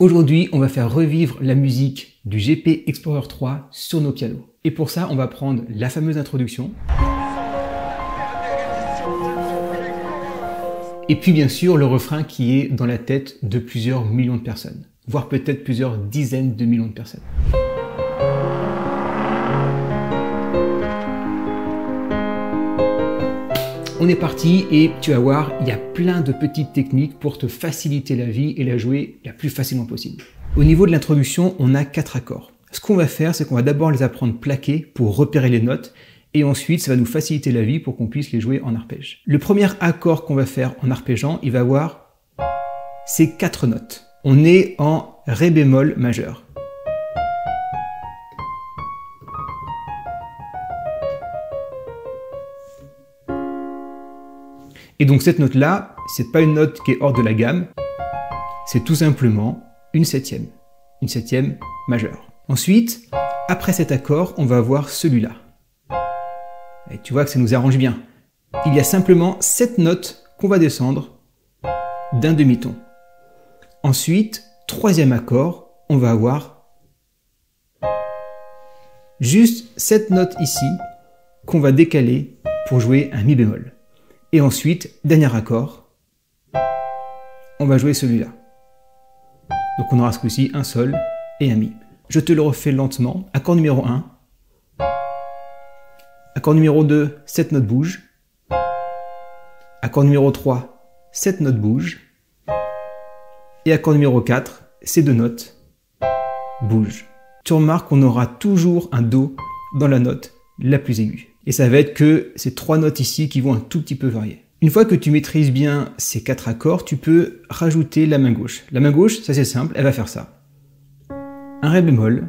Aujourd'hui, on va faire revivre la musique du GP Explorer 3 sur nos pianos. Et pour ça, on va prendre la fameuse introduction. Et puis bien sûr, le refrain qui est dans la tête de plusieurs millions de personnes, voire peut-être plusieurs dizaines de millions de personnes. On est parti et tu vas voir, il y a plein de petites techniques pour te faciliter la vie et la jouer la plus facilement possible. Au niveau de l'introduction, on a 4 accords. Ce qu'on va faire, c'est qu'on va d'abord les apprendre plaqués pour repérer les notes et ensuite, ça va nous faciliter la vie pour qu'on puisse les jouer en arpège. Le premier accord qu'on va faire en arpégeant, il va avoir ces 4 notes. On est en Ré bémol majeur. Et donc cette note-là, c'est pas une note qui est hors de la gamme, c'est tout simplement une septième majeure. Ensuite, après cet accord, on va avoir celui-là. Et tu vois que ça nous arrange bien. Il y a simplement 7 notes qu'on va descendre d'un demi-ton. Ensuite, troisième accord, on va avoir juste cette note ici qu'on va décaler pour jouer un mi bémol. Et ensuite, dernier accord, on va jouer celui-là. Donc on aura ce coup-ci un sol et un mi. Je te le refais lentement. Accord numéro 1. Accord numéro 2, cette note bouge. Accord numéro 3, cette note bouge. Et accord numéro 4, ces 2 notes bougent. Tu remarques qu'on aura toujours un Do dans la note la plus aiguë. Et ça va être que ces 3 notes ici qui vont un tout petit peu varier. Une fois que tu maîtrises bien ces 4 accords, tu peux rajouter la main gauche. La main gauche, ça c'est simple, elle va faire ça. Un Ré bémol,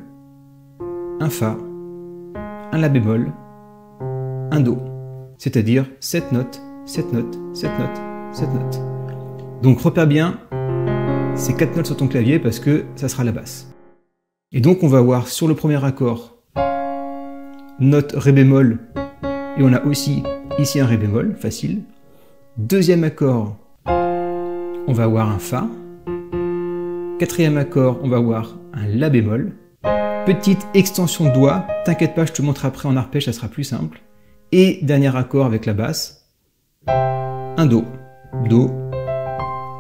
un Fa, un La bémol, un Do. C'est-à-dire 7 notes, 7 notes, 7 notes, 7 notes. Donc repère bien ces 4 notes sur ton clavier parce que ça sera la basse. Et donc on va voir sur le premier accord note Ré bémol et on a aussi ici un Ré bémol, facile. Deuxième accord, on va avoir un Fa. Quatrième accord, on va avoir un La bémol. Petite extension de doigt, t'inquiète pas, je te montre après en arpège, ça sera plus simple. Et dernier accord avec la basse, un Do. Do,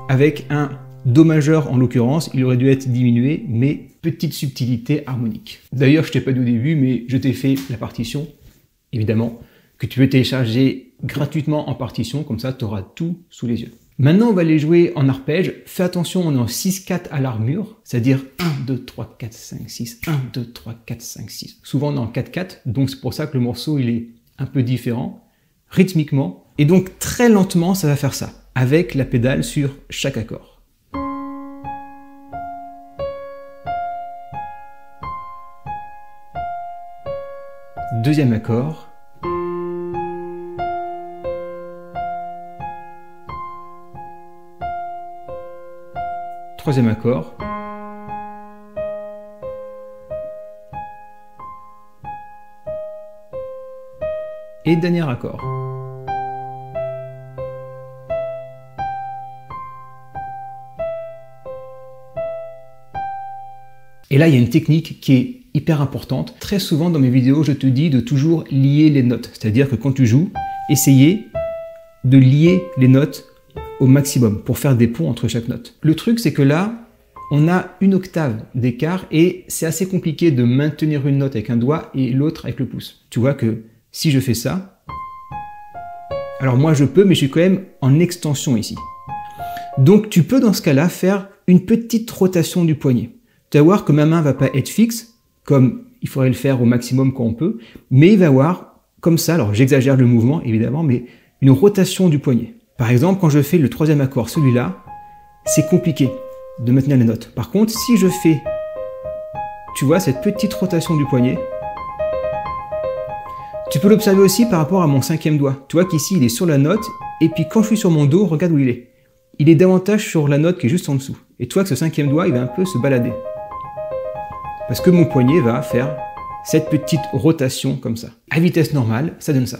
avec un Do majeur en l'occurrence, il aurait dû être diminué, mais petite subtilité harmonique. D'ailleurs, je t'ai pas dit au début, mais je t'ai fait la partition, évidemment, que tu peux télécharger gratuitement en partition, comme ça tu auras tout sous les yeux. Maintenant, on va les jouer en arpège. Fais attention, on est en 6-4 à l'armure, c'est-à-dire 1, 2, 3, 4, 5, 6, 1, 2, 3, 4, 5, 6. Souvent, on est en 4-4, donc c'est pour ça que le morceau, il est un peu différent, rythmiquement. Et donc, très lentement, ça va faire ça, avec la pédale sur chaque accord. Deuxième accord. Troisième accord. Et dernier accord. Et là, il y a une technique qui est hyper importante. Très souvent dans mes vidéos, je te dis de toujours lier les notes. C'est-à-dire que quand tu joues, essayez de lier les notes au maximum pour faire des ponts entre chaque note. Le truc, c'est que là, on a une octave d'écart et c'est assez compliqué de maintenir une note avec un doigt et l'autre avec le pouce. Tu vois que si je fais ça, alors moi je peux, mais je suis quand même en extension ici. Donc tu peux dans ce cas-là faire une petite rotation du poignet. Tu vas voir que ma main va pas être fixe, comme il faudrait le faire au maximum quand on peut, mais il va y avoir comme ça, alors j'exagère le mouvement évidemment, mais une rotation du poignet. Par exemple, quand je fais le troisième accord, celui-là, c'est compliqué de maintenir les notes. Par contre, si je fais, tu vois, cette petite rotation du poignet, tu peux l'observer aussi par rapport à mon cinquième doigt. Tu vois qu'ici, il est sur la note, et puis quand je suis sur mon dos, regarde où il est. Il est davantage sur la note qui est juste en dessous. Et tu vois que ce cinquième doigt, il va un peu se balader. Parce que mon poignet va faire cette petite rotation comme ça. À vitesse normale, ça donne ça.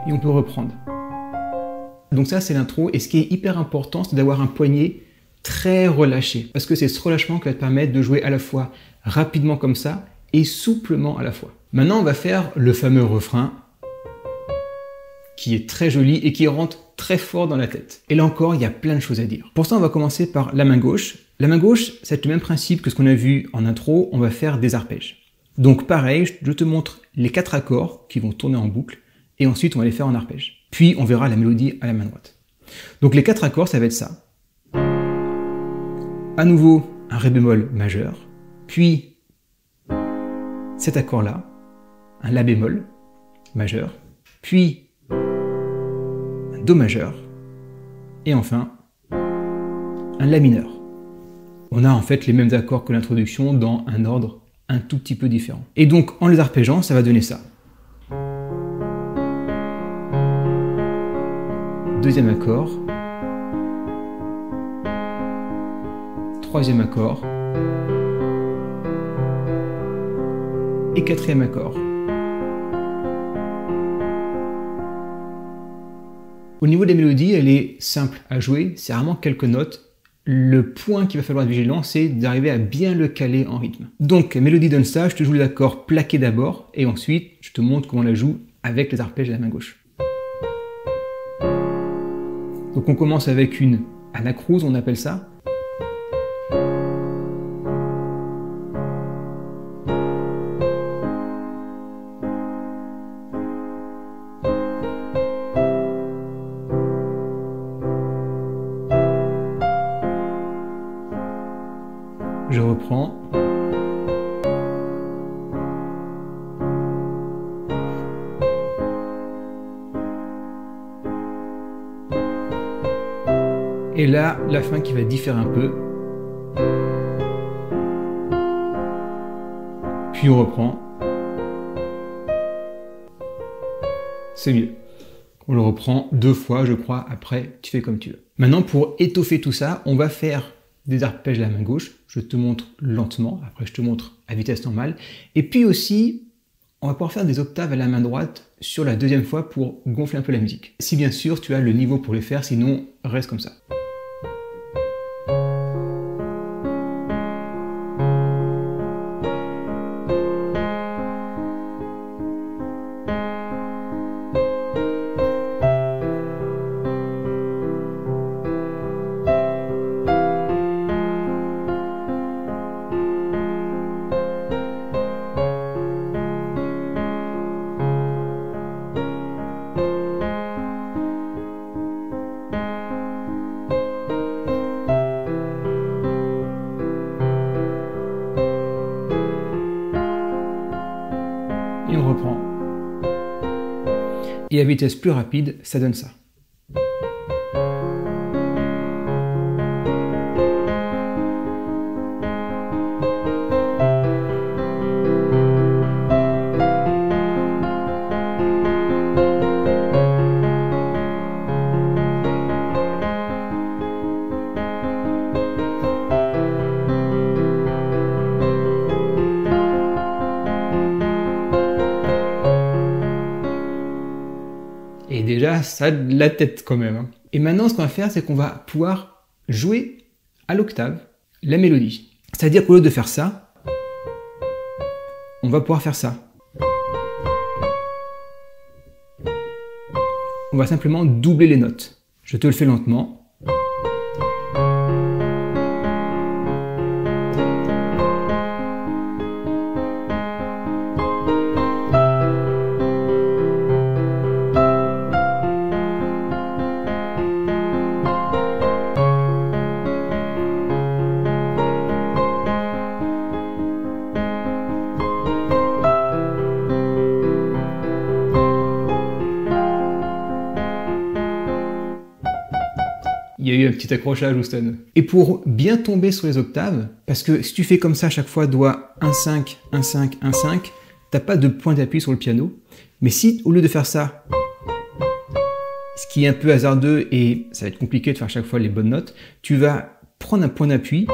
et on peut reprendre. Donc ça, c'est l'intro. Et ce qui est hyper important, c'est d'avoir un poignet très relâché. Parce que c'est ce relâchement qui va te permettre de jouer à la fois rapidement comme ça et souplement à la fois. Maintenant, on va faire le fameux refrain qui est très joli et qui rentre très fort dans la tête. Et là encore, il y a plein de choses à dire. Pour ça, on va commencer par la main gauche. La main gauche, c'est le même principe que ce qu'on a vu en intro. On va faire des arpèges. Donc pareil, je te montre les 4 accords qui vont tourner en boucle et ensuite on va les faire en arpège. Puis on verra la mélodie à la main droite. Donc les 4 accords, ça va être ça. À nouveau, un Ré bémol majeur, puis cet accord-là, un La bémol majeur, puis un Do majeur, et enfin un La mineur. On a en fait les mêmes accords que l'introduction dans un ordre un tout petit peu différent. Et donc en les arpégeant, ça va donner ça. Deuxième accord, troisième accord et quatrième accord. Au niveau des mélodies, elle est simple à jouer, c'est vraiment quelques notes. Le point qu'il va falloir être vigilant, c'est d'arriver à bien le caler en rythme. Donc, mélodie donne ça, je te joue les accords plaqués d'abord, et ensuite, je te montre comment on la joue avec les arpèges de la main gauche. Donc on commence avec une anacrouse, on appelle ça. Je reprends. Et là, la fin qui va différer un peu. Puis on reprend. C'est mieux. On le reprend 2 fois, je crois. Après, tu fais comme tu veux. Maintenant, pour étoffer tout ça, on va faire des arpèges de la main gauche. Je te montre lentement. Après, je te montre à vitesse normale. Et puis aussi, on va pouvoir faire des octaves à la main droite sur la deuxième fois pour gonfler un peu la musique. Si bien sûr, tu as le niveau pour les faire, sinon, reste comme ça. Et on reprend. Et à vitesse plus rapide, ça donne ça. Et déjà, ça a de la tête quand même. Et maintenant, ce qu'on va faire, c'est qu'on va pouvoir jouer à l'octave la mélodie. C'est-à-dire qu'au lieu de faire ça, on va pouvoir faire ça. On va simplement doubler les notes. Je te le fais lentement. Il y a eu un petit accrochage, Houston. Et pour bien tomber sur les octaves, parce que si tu fais comme ça à chaque fois, doigt 1, 5, 1, 5, 1, 5, t'as pas de point d'appui sur le piano. Mais si, au lieu de faire ça, ce qui est un peu hasardeux et ça va être compliqué de faire à chaque fois les bonnes notes, tu vas prendre un point d'appui,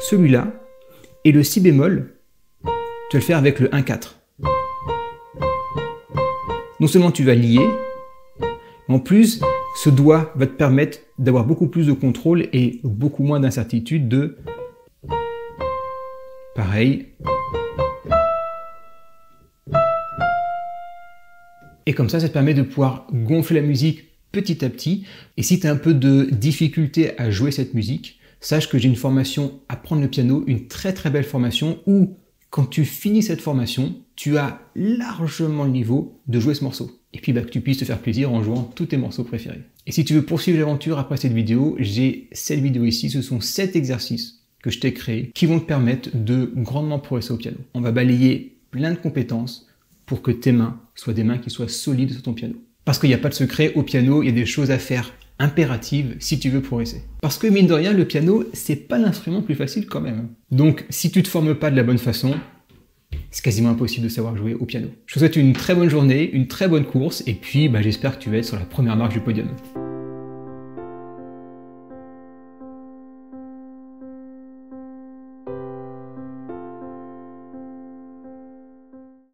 celui-là, et le si bémol, tu vas le faire avec le 1, 4. Non seulement tu vas lier, En plus, ce doigt va te permettre d'avoir beaucoup plus de contrôle et beaucoup moins d'incertitude de... Pareil. Et comme ça te permet de pouvoir gonfler la musique petit à petit. Et si tu as un peu de difficulté à jouer cette musique, sache que j'ai une formation Apprendre le piano, une très très belle formation où quand tu finis cette formation, tu as largement le niveau de jouer ce morceau. Et puis que tu puisses te faire plaisir en jouant tous tes morceaux préférés. Et si tu veux poursuivre l'aventure après cette vidéo, j'ai cette vidéo ici, ce sont 7 exercices que je t'ai créés qui vont te permettre de grandement progresser au piano. On va balayer plein de compétences pour que tes mains soient des mains qui soient solides sur ton piano. Parce qu'il n'y a pas de secret, au piano, il y a des choses à faire impératives si tu veux progresser. Parce que mine de rien, le piano, c'est pas l'instrument le plus facile quand même. Donc si tu te formes pas de la bonne façon, c'est quasiment impossible de savoir jouer au piano. Je te souhaite une très bonne journée, une très bonne course, et puis j'espère que tu vas être sur la première marche du podium.